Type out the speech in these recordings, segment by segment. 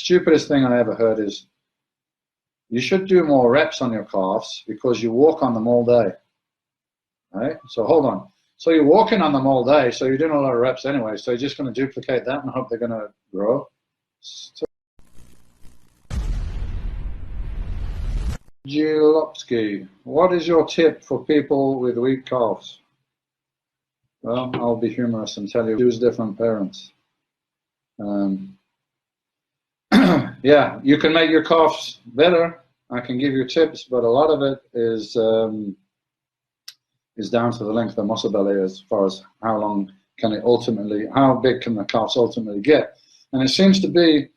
stupidest thing I ever heard is, you should do more reps on your calves because you walk on them all day. Right? So hold on. So you're walking on them all day, so you're doing a lot of reps anyway, so you're just going to duplicate that and hope they're going to grow. Gilopsky, what is your tip for people with weak calves? Well, I'll be humorous and tell you, choose different parents. Yeah, you can make your calves better. I can give you tips, but a lot of it is down to the length of the muscle belly, as far as how long can it ultimately, how big can the calves ultimately get. And it seems to be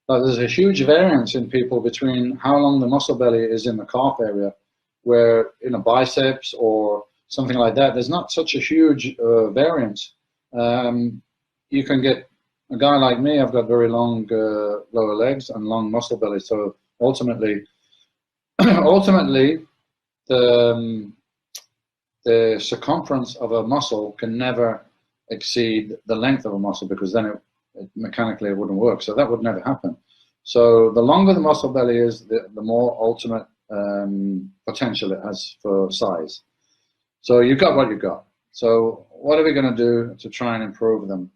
that there's a huge variance in people between how long the muscle belly is in the calf area, where in a biceps or something like that, there's not such a huge variance. You can get a guy like me, I've got very long lower legs and long muscle belly, so ultimately the circumference of a muscle can never exceed the length of a muscle, because then mechanically it wouldn't work, so that would never happen. So the longer the muscle belly is, the more ultimate potential it has for size. So you've got what you've got. So what are we going to do to try and improve them?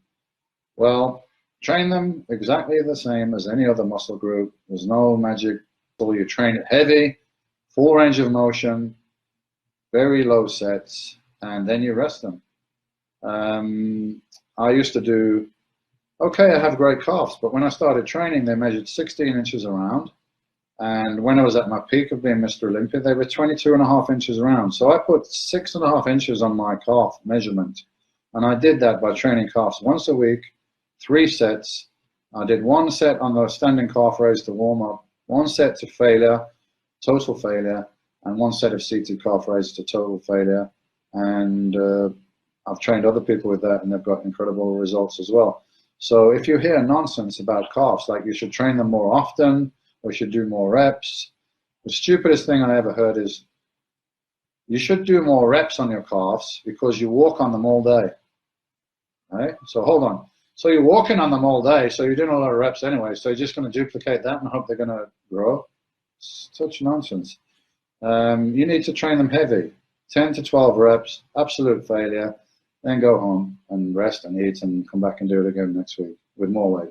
Well, train them exactly the same as any other muscle group. There's no magic. So you train it heavy, full range of motion, very low sets, and then you rest them. I used to do, okay, I have great calves, but when I started training, they measured 16 inches around. And when I was at my peak of being Mr. Olympia, they were 22.5 inches around. So I put 6.5 inches on my calf measurement. And I did that by training calves once a week, 3 sets. I did 1 set on the standing calf raise to warm up, 1 set to failure, total failure, and 1 set of seated calf raise to total failure. And I've trained other people with that, and they've got incredible results as well. So if you hear nonsense about calves, like you should train them more often, or you should do more reps, the stupidest thing I ever heard is, you should do more reps on your calves because you walk on them all day. Right? So hold on. So you're walking on them all day, so you're doing a lot of reps anyway, so you're just going to duplicate that and hope they're going to grow. It's such nonsense. You need to train them heavy, 10 to 12 reps, absolute failure, then go home and rest and eat and come back and do it again next week with more weight.